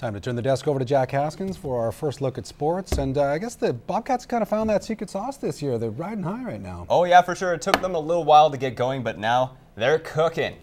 Time to turn the desk over to Jack Haskins for our first look at sports. And I guess the Bobcats kind of found that secret sauce this year. They're riding high right now. Oh yeah, for sure. It took them a little while to get going, but now they're cooking.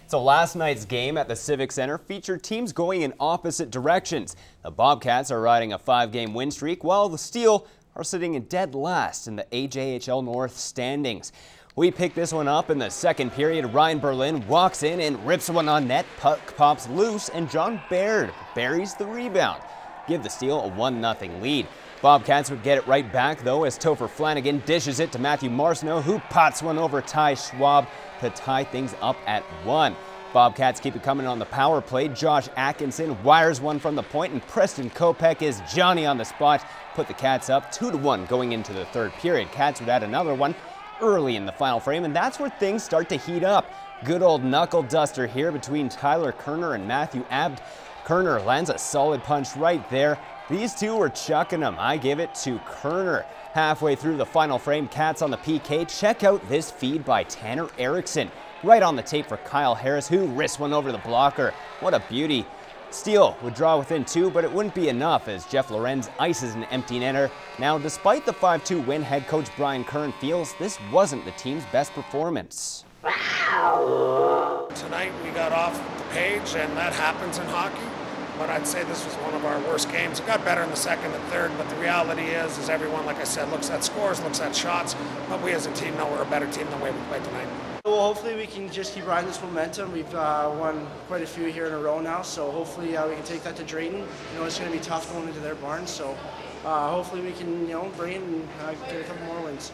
So last night's game at the Civic Center featured teams going in opposite directions. The Bobcats are riding a 5-game win streak, while the Steel are sitting in dead last in the AJHL North standings. We picked this one up in the second period. Ryan Berlin walks in and rips one on net. Puck pops loose, and John Baird buries the rebound. Give the Steel a 1-0 lead. Bobcats would get it right back, though, as Topher Flanagan dishes it to Matthew Marcineau, who pots one over Ty Schwab to tie things up at 1. Bobcats keep it coming on the power play. Josh Atkinson wires one from the point, and Preston Kopech is Johnny on the spot. Put the Cats up 2-1 going into the third period. Cats would add another one early in the final frame, and that's where things start to heat up. Good old knuckle duster here between Tyler Kerner and Matthew Abd. Kerner lands a solid punch right there. These two were chucking them. I give it to Kerner. Halfway through the final frame, Cats on the PK. Check out this feed by Tanner Erickson. Right on the tape for Kyle Harris, who wrists one over the blocker. What a beauty. Steel would draw within 2, but it wouldn't be enough as Jeff Lorenz ices an empty netter. Now, despite the 5-2 win, head coach Brian Kern feels this wasn't the team's best performance. Tonight we got off the page, and that happens in hockey. But I'd say this was one of our worst games. It got better in the second and third, but the reality is everyone, like I said, looks at scores, looks at shots, but we as a team know we're a better team than the way we played tonight. Well, hopefully we can just keep riding this momentum. We've won quite a few here in a row now, so hopefully we can take that to Drayton. You know, it's going to be tough going into their barn, so hopefully we can, bring it and get a couple more wins.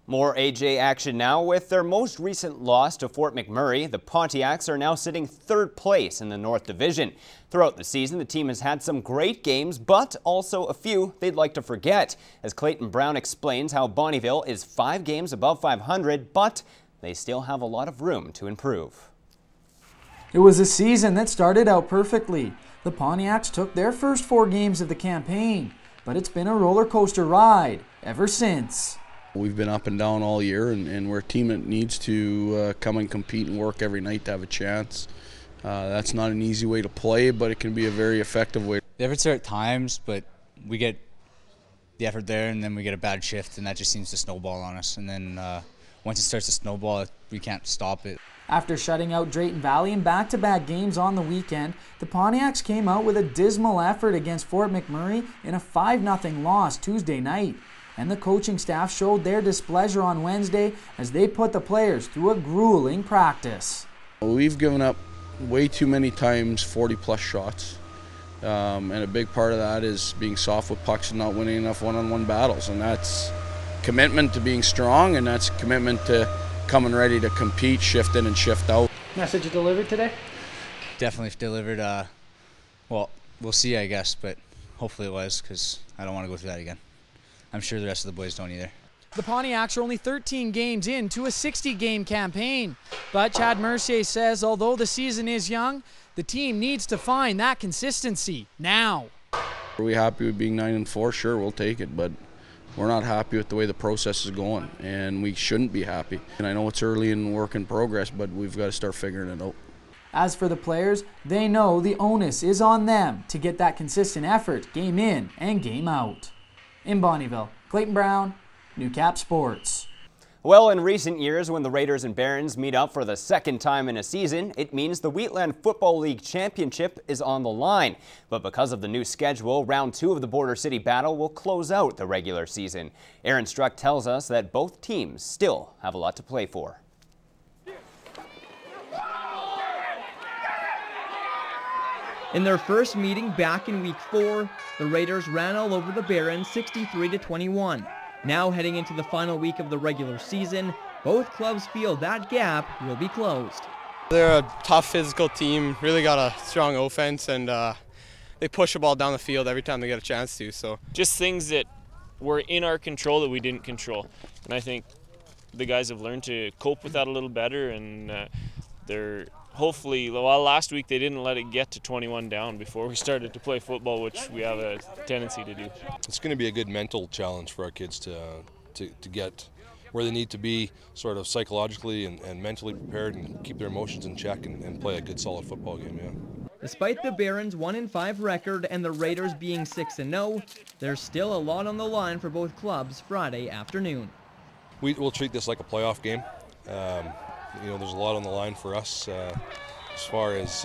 More AJ action now. With their most recent loss to Fort McMurray, the Pontiacs are now sitting 3rd place in the North Division. Throughout the season, the team has had some great games, but also a few they'd like to forget. As Clayton Brown explains how Bonnyville is 5 games above 500, but they still have a lot of room to improve. It was a season that started out perfectly. The Pontiacs took their first 4 games of the campaign, but it's been a roller coaster ride ever since. We've been up and down all year, and we're a team that needs to come and compete and work every night to have a chance. That's not an easy way to play, but it can be a very effective way. The efforts are at times, but we get the effort there, and then we get a bad shift, and that just seems to snowball on us. And then once it starts to snowball, we can't stop it. After shutting out Drayton Valley in back-to-back games on the weekend, the Pontiacs came out with a dismal effort against Fort McMurray in a 5-0 loss Tuesday night. And the coaching staff showed their displeasure on Wednesday as they put the players through a grueling practice. We've given up way too many times 40-plus shots, and a big part of that is being soft with pucks and not winning enough one-on-one battles. And that's commitment to being strong, and that's commitment to coming ready to compete, shift in and shift out. Message delivered today? Definitely delivered. Well, we'll see, I guess, but hopefully it was, because I don't want to go through that again. I'm sure the rest of the boys don't either. The Pontiacs are only 13 games into a 60-game campaign. But Chad Mercier says although the season is young, the team needs to find that consistency now. Are we happy with being 9-4? Sure, we'll take it, but we're not happy with the way the process is going, and we shouldn't be happy. And I know it's early in work in progress, but we've got to start figuring it out. As for the players, they know the onus is on them to get that consistent effort game in and game out. In Bonnyville, Clayton Brown, New Cap Sports. Well, in recent years, when the Raiders and Barons meet up for the 2nd time in a season, it means the Wheatland Football League Championship is on the line. But because of the new schedule, round 2 of the Border City Battle will close out the regular season. Aaron Struck tells us that both teams still have a lot to play for. In their first meeting back in week 4, the Raiders ran all over the Barons 63-21. Now heading into the final week of the regular season, both clubs feel that gap will be closed. They're a tough physical team, really got a strong offense, and they push the ball down the field every time they get a chance to. So just things that were in our control that we didn't control. And I think the guys have learned to cope with that a little better, and they're hopefully, well, last week they didn't let it get to 21 down before we started to play football, which we have a tendency to do. It's going to be a good mental challenge for our kids to get where they need to be sort of psychologically and mentally prepared and keep their emotions in check and play a good solid football game, yeah. Despite the Barons' 1-5 record and the Raiders being 6-0, there's still a lot on the line for both clubs Friday afternoon. We'll treat this like a playoff game. There's a lot on the line for us as far as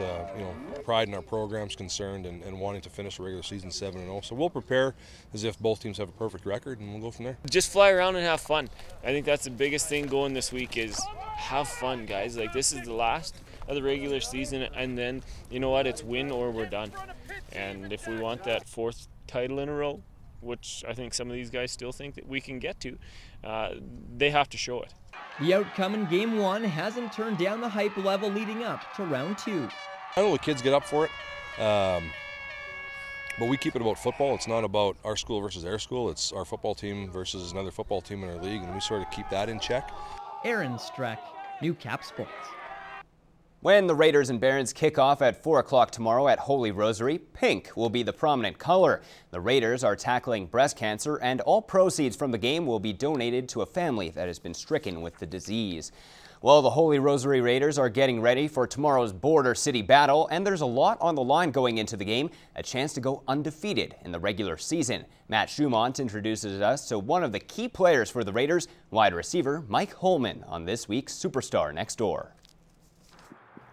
pride in our program's concerned and wanting to finish the regular season 7-0. So we'll prepare as if both teams have a perfect record, and we'll go from there. Just fly around and have fun. I think that's the biggest thing going this week is have fun, guys. Like, this is the last of the regular season, and then, you know what, it's win or we're done. And if we want that 4th title in a row, which I think some of these guys still think that we can get to, they have to show it. The outcome in Game 1 hasn't turned down the hype level leading up to Round 2. I know the kids get up for it, but we keep it about football. It's not about our school versus their school. It's our football team versus another football team in our league, and we sort of keep that in check. Aaron Streck, Newcap Sports. When the Raiders and Barons kick off at 4 o'clock tomorrow at Holy Rosary, pink will be the prominent color. The Raiders are tackling breast cancer, and all proceeds from the game will be donated to a family that has been stricken with the disease. Well, the Holy Rosary Raiders are getting ready for tomorrow's Border City battle, and there's a lot on the line going into the game, a chance to go undefeated in the regular season. Matt Schumont introduces us to one of the key players for the Raiders, wide receiver Mike Holman, on this week's Superstar Next Door.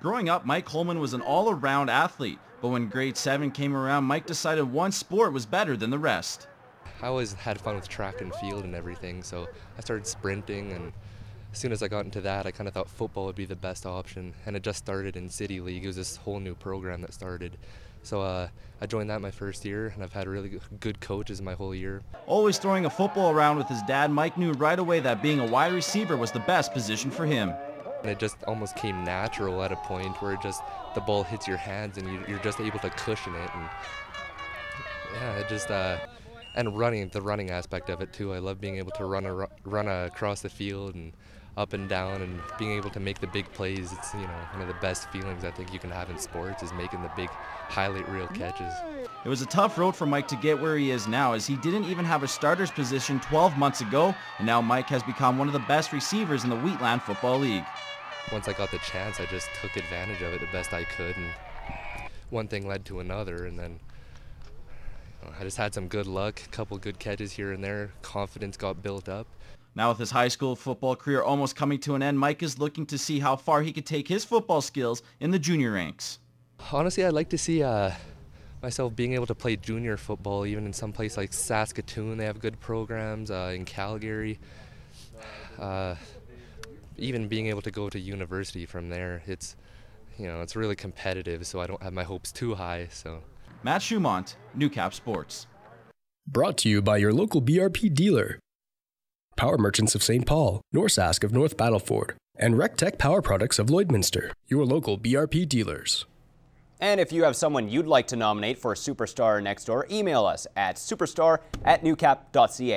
Growing up, Mike Holman was an all-around athlete, but when grade 7 came around, Mike decided one sport was better than the rest. I always had fun with track and field and everything, so I started sprinting, and as soon as I got into that, I kind of thought football would be the best option, and it just started in City League. It was this whole new program that started. So I joined that my first year, and I've had really good coaches my whole year. Always throwing a football around with his dad, Mike knew right away that being a wide receiver was the best position for him. And it just almost came natural at a point where it just the ball hits your hands and you're just able to cushion it, and yeah, it just and the running aspect of it too. I love being able to run across the field and up and down, and being able to make the big plays. It's one of the best feelings I think you can have in sports is making the big highlight reel catches. It was a tough road for Mike to get where he is now, as he didn't even have a starter's position 12 months ago, and now Mike has become one of the best receivers in the Wheatland Football League. Once I got the chance, I just took advantage of it the best I could, and one thing led to another, and then I just had some good luck, a couple good catches here and there, confidence got built up. Now with his high school football career almost coming to an end, Mike is looking to see how far he could take his football skills in the junior ranks. Honestly, I'd like to see myself being able to play junior football, even in some place like Saskatoon. They have good programs, in Calgary. Even being able to go to university from there, it's really competitive, so I don't have my hopes too high. So, Matt Schumont, Newcap Sports. Brought to you by your local BRP dealer. Power Merchants of St. Paul, Norsask of North Battleford, and RecTech Power Products of Lloydminster, your local BRP dealers. And if you have someone you'd like to nominate for Superstar Next Door, email us at superstar@newcap.ca.